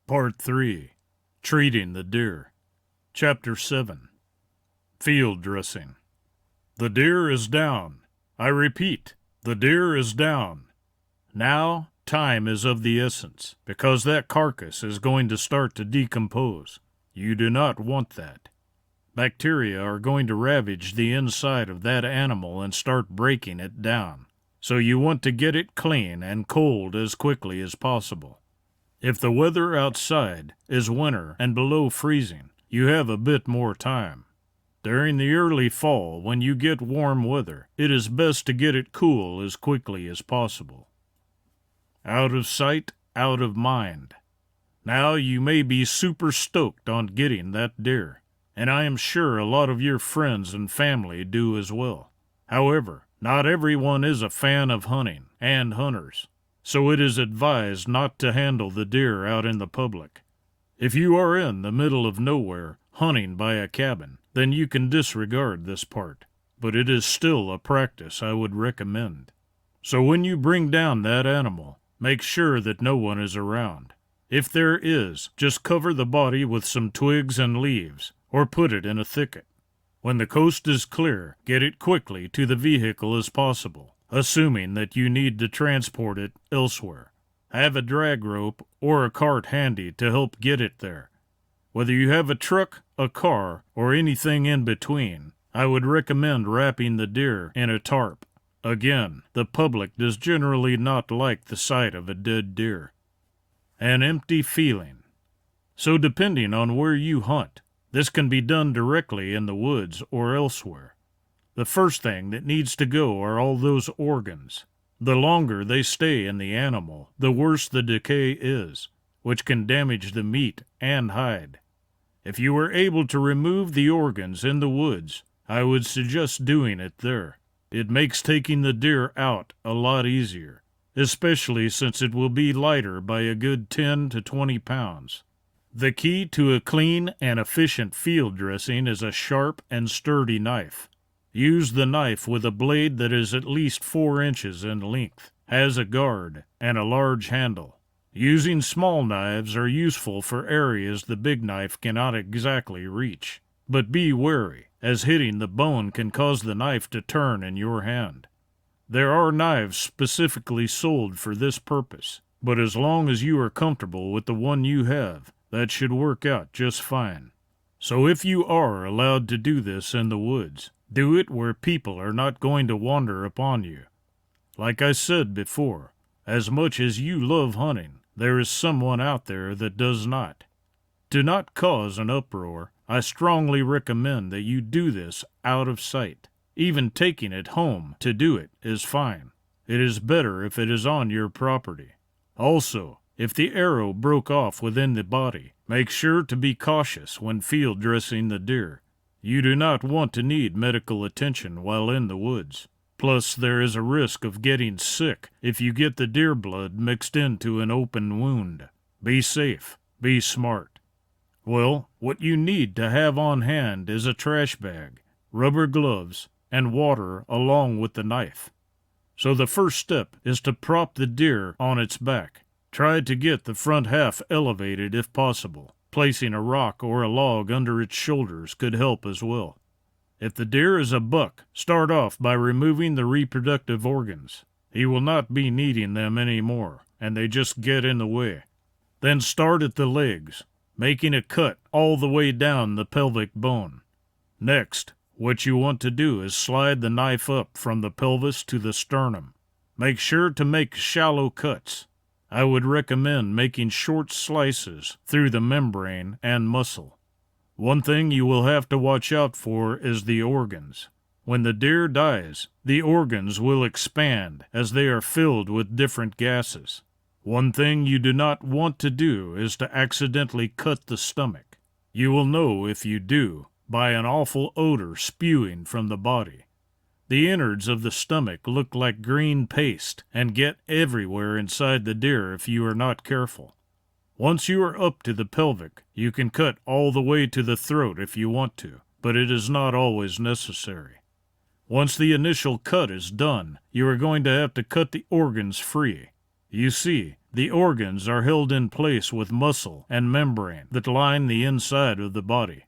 Part 3. Treating the Deer. Chapter 7. Field Dressing. The deer is down. I repeat, the deer is down. Now, time is of the essence, because that carcass is going to start to decompose. You do not want that. Bacteria are going to ravage the inside of that animal and start breaking it down. So you want to get it clean and cold as quickly as possible. If the weather outside is winter and below freezing, you have a bit more time. During the early fall, when you get warm weather, it is best to get it cool as quickly as possible. Out of sight, out of mind. Now you may be super stoked on getting that deer, and I am sure a lot of your friends and family do as well. However, not everyone is a fan of hunting and hunters. So it is advised not to handle the deer out in the public. If you are in the middle of nowhere, hunting by a cabin, then you can disregard this part, but it is still a practice I would recommend. So when you bring down that animal, make sure that no one is around. If there is, just cover the body with some twigs and leaves, or put it in a thicket. When the coast is clear, get it quickly to the vehicle as possible, assuming that you need to transport it elsewhere. Have a drag rope or a cart handy to help get it there. Whether you have a truck, a car, or anything in between, I would recommend wrapping the deer in a tarp. Again, the public does generally not like the sight of a dead deer. An empty feeling. So depending on where you hunt, this can be done directly in the woods or elsewhere. The first thing that needs to go are all those organs. The longer they stay in the animal, the worse the decay is, which can damage the meat and hide. If you are able to remove the organs in the woods, I would suggest doing it there. It makes taking the deer out a lot easier, especially since it will be lighter by a good 10 to 20 pounds. The key to a clean and efficient field dressing is a sharp and sturdy knife. Use the knife with a blade that is at least 4 inches in length, has a guard, and a large handle. Using small knives are useful for areas the big knife cannot exactly reach. But be wary, as hitting the bone can cause the knife to turn in your hand. There are knives specifically sold for this purpose, but as long as you are comfortable with the one you have, that should work out just fine. So if you are allowed to do this in the woods, do it where people are not going to wander upon you. Like I said before, as much as you love hunting, there is someone out there that does not. To not cause an uproar, I strongly recommend that you do this out of sight. Even taking it home to do it is fine. It is better if it is on your property. Also, if the arrow broke off within the body, make sure to be cautious when field dressing the deer. You do not want to need medical attention while in the woods. Plus, there is a risk of getting sick if you get the deer blood mixed into an open wound. Be safe. Be smart. Well, what you need to have on hand is a trash bag, rubber gloves, and water along with the knife. So the first step is to prop the deer on its back. Try to get the front half elevated if possible. Placing a rock or a log under its shoulders could help as well. If the deer is a buck, start off by removing the reproductive organs. He will not be needing them anymore, and they just get in the way. Then start at the legs, making a cut all the way down the pelvic bone. Next, what you want to do is slide the knife up from the pelvis to the sternum. Make sure to make shallow cuts. I would recommend making short slices through the membrane and muscle. One thing you will have to watch out for is the organs. When the deer dies, the organs will expand as they are filled with different gases. One thing you do not want to do is to accidentally cut the stomach. You will know if you do by an awful odor spewing from the body. The innards of the stomach look like green paste and get everywhere inside the deer if you are not careful. Once you are up to the pelvic, you can cut all the way to the throat if you want to, but it is not always necessary. Once the initial cut is done, you are going to have to cut the organs free. You see, The organs are held in place with muscle and membrane that line the inside of the body.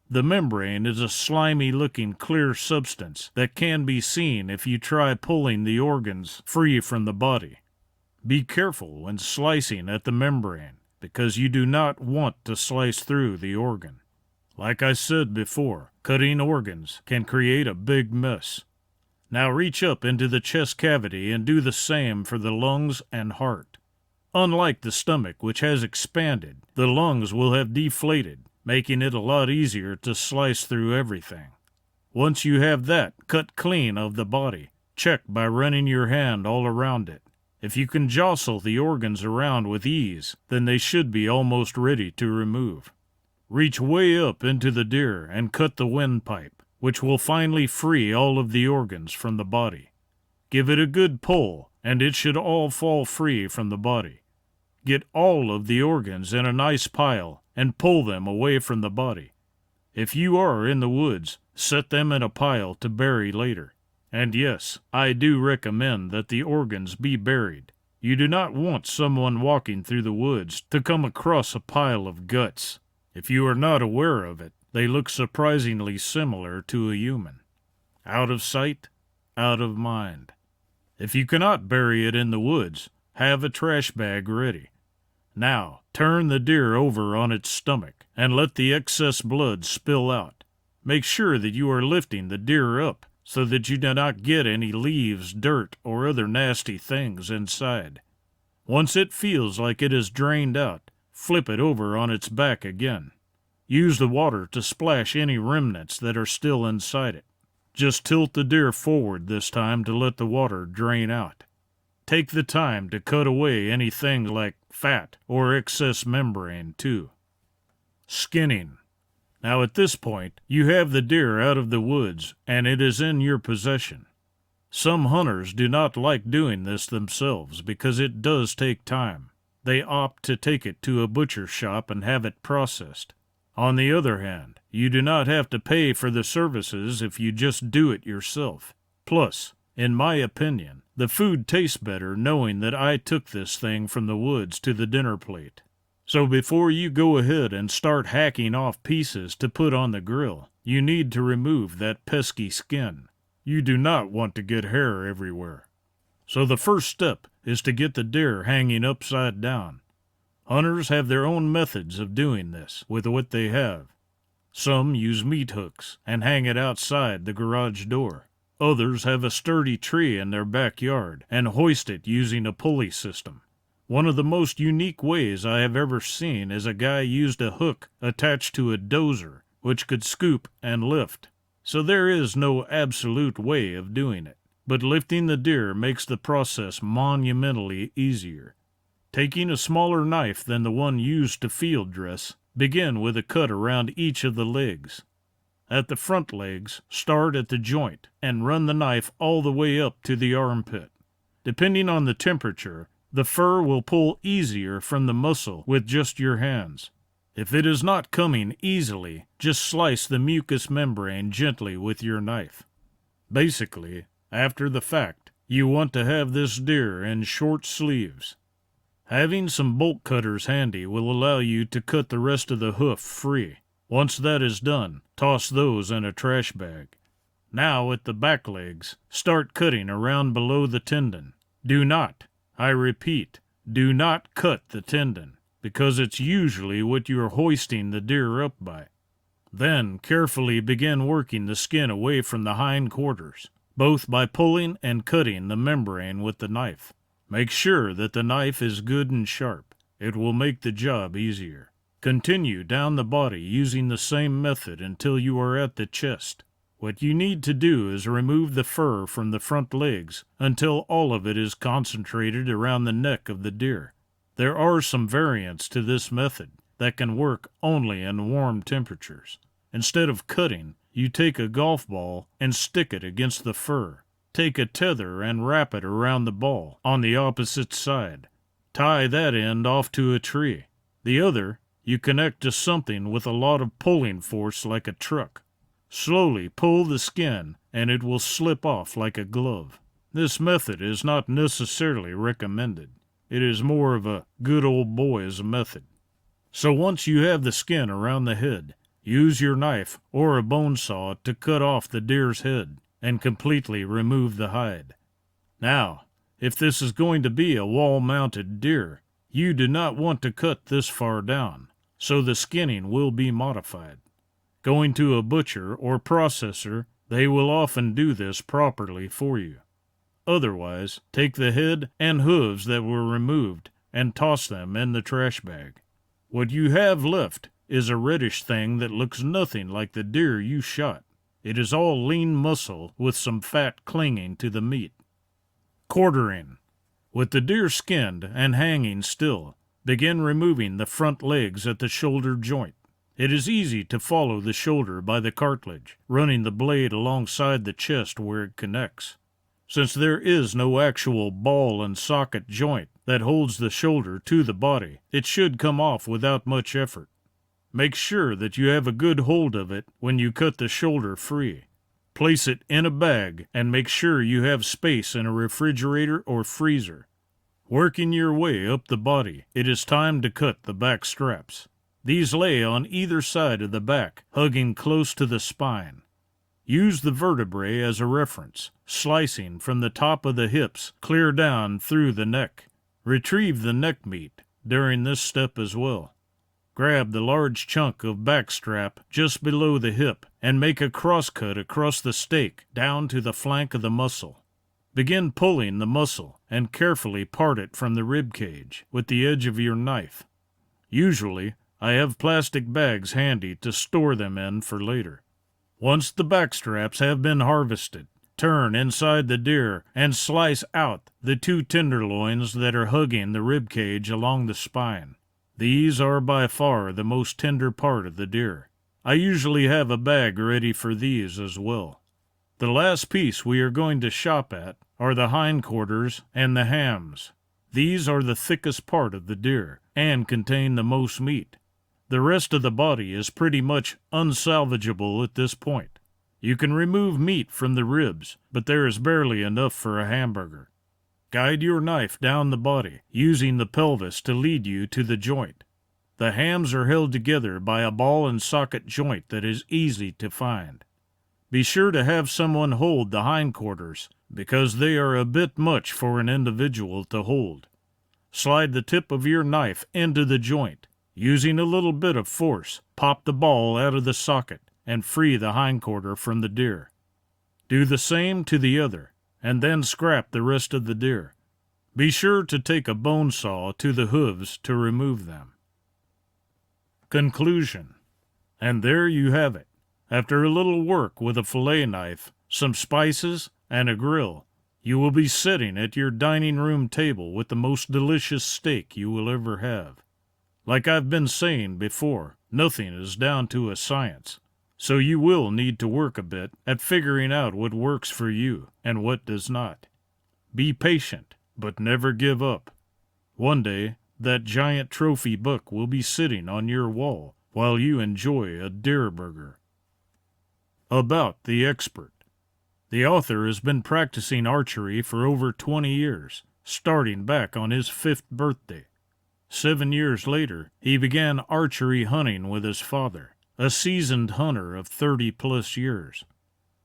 The membrane is a slimy-looking clear substance that can be seen if you try pulling the organs free from the body. Be careful when slicing at the membrane, because you do not want to slice through the organ. Like I said before, cutting organs can create a big mess. Now reach up into the chest cavity and do the same for the lungs and heart. Unlike the stomach, which has expanded, the lungs will have deflated, making it a lot easier to slice through everything. Once you have that cut clean of the body, check by running your hand all around it. If you can jostle the organs around with ease, then they should be almost ready to remove. Reach way up into the deer and cut the windpipe, which will finally free all of the organs from the body. Give it a good pull, and it should all fall free from the body. Get all of the organs in a nice pile and pull them away from the body. If you are in the woods, set them in a pile to bury later. And yes, I do recommend that the organs be buried. You do not want someone walking through the woods to come across a pile of guts. If you are not aware of it, they look surprisingly similar to a human. Out of sight, out of mind. If you cannot bury it in the woods, have a trash bag ready. Now, turn the deer over on its stomach and let the excess blood spill out. Make sure that you are lifting the deer up so that you do not get any leaves, dirt, or other nasty things inside. Once it feels like it is drained out, flip it over on its back again. Use the water to splash any remnants that are still inside it. Just tilt the deer forward this time to let the water drain out. Take the time to cut away anything like fat or excess membrane, too. Skinning. Now at this point, you have the deer out of the woods, and it is in your possession. Some hunters do not like doing this themselves because it does take time. They opt to take it to a butcher shop and have it processed. On the other hand, you do not have to pay for the services if you just do it yourself. Plus, in my opinion, the food tastes better knowing that I took this thing from the woods to the dinner plate. So before you go ahead and start hacking off pieces to put on the grill, you need to remove that pesky skin. You do not want to get hair everywhere. So the first step is to get the deer hanging upside down. Hunters have their own methods of doing this with what they have. Some use meat hooks and hang it outside the garage door. Others have a sturdy tree in their backyard and hoist it using a pulley system. One of the most unique ways I have ever seen is a guy used a hook attached to a dozer, which could scoop and lift. So there is no absolute way of doing it, but lifting the deer makes the process monumentally easier. Taking a smaller knife than the one used to field dress, begin with a cut around each of the legs. At the front legs, start at the joint and run the knife all the way up to the armpit. Depending on the temperature, the fur will pull easier from the muscle with just your hands. If it is not coming easily, just slice the mucous membrane gently with your knife. Basically, after the fact, you want to have this deer in short sleeves. Having some bolt cutters handy will allow you to cut the rest of the hoof free. Once that is done, toss those in a trash bag. Now at the back legs, start cutting around below the tendon. Do not, I repeat, do not cut the tendon, because it's usually what you are hoisting the deer up by. Then carefully begin working the skin away from the hind quarters, both by pulling and cutting the membrane with the knife. Make sure that the knife is good and sharp. It will make the job easier. Continue down the body using the same method until you are at the chest. What you need to do is remove the fur from the front legs until all of it is concentrated around the neck of the deer. There are some variants to this method that can work only in warm temperatures. Instead of cutting, you take a golf ball and stick it against the fur. Take a tether and wrap it around the ball on the opposite side. Tie that end off to a tree. The other you connect to something with a lot of pulling force like a truck. Slowly pull the skin and it will slip off like a glove. This method is not necessarily recommended. It is more of a good old boy's method. So once you have the skin around the head, use your knife or a bone saw to cut off the deer's head and completely remove the hide. Now, if this is going to be a wall-mounted deer, you do not want to cut this far down, so the skinning will be modified. Going to a butcher or processor, they will often do this properly for you. Otherwise, take the head and hooves that were removed and toss them in the trash bag. What you have left is a reddish thing that looks nothing like the deer you shot. It is all lean muscle with some fat clinging to the meat. Quartering. With the deer skinned and hanging still, begin removing the front legs at the shoulder joint. It is easy to follow the shoulder by the cartilage, running the blade alongside the chest where it connects. Since there is no actual ball and socket joint that holds the shoulder to the body, it should come off without much effort. Make sure that you have a good hold of it when you cut the shoulder free. Place it in a bag and make sure you have space in a refrigerator or freezer. Working your way up the body, it is time to cut the back straps. These lay on either side of the back, hugging close to the spine. Use the vertebrae as a reference, slicing from the top of the hips clear down through the neck. Retrieve the neck meat during this step as well. Grab the large chunk of back strap just below the hip and make a crosscut across the steak down to the flank of the muscle. Begin pulling the muscle and carefully part it from the rib cage with the edge of your knife. Usually, I have plastic bags handy to store them in for later. Once the back straps have been harvested, turn inside the deer and slice out the two tenderloins that are hugging the rib cage along the spine. These are by far the most tender part of the deer. I usually have a bag ready for these as well. The last piece we are going to shop at are the hindquarters and the hams. These are the thickest part of the deer and contain the most meat. The rest of the body is pretty much unsalvageable at this point. You can remove meat from the ribs, but there is barely enough for a hamburger. Guide your knife down the body, using the pelvis to lead you to the joint. The hams are held together by a ball and socket joint that is easy to find. Be sure to have someone hold the hindquarters, because they are a bit much for an individual to hold. Slide the tip of your knife into the joint. Using a little bit of force, pop the ball out of the socket and free the hindquarter from the deer. Do the same to the other, and then scrap the rest of the deer. Be sure to take a bone saw to the hooves to remove them. Conclusion. And there you have it. After a little work with a fillet knife, some spices, and a grill, you will be sitting at your dining room table with the most delicious steak you will ever have. Like I've been saying before, nothing is down to a science, so you will need to work a bit at figuring out what works for you and what does not. Be patient, but never give up. One day, that giant trophy buck will be sitting on your wall while you enjoy a deer burger. About the expert. The author has been practicing archery for over 20 years, starting back on his 5th birthday. 7 years later, he began archery hunting with his father, a seasoned hunter of 30-plus years.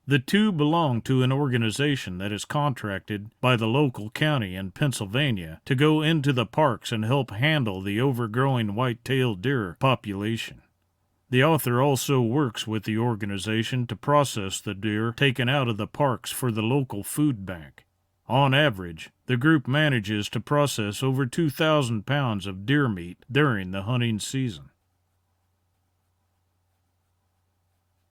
The two belong to an organization that is contracted by the local county in Pennsylvania to go into the parks and help handle the overgrowing white-tailed deer population. The author also works with the organization to process the deer taken out of the parks for the local food bank. On average, the group manages to process over 2,000 pounds of deer meat during the hunting season.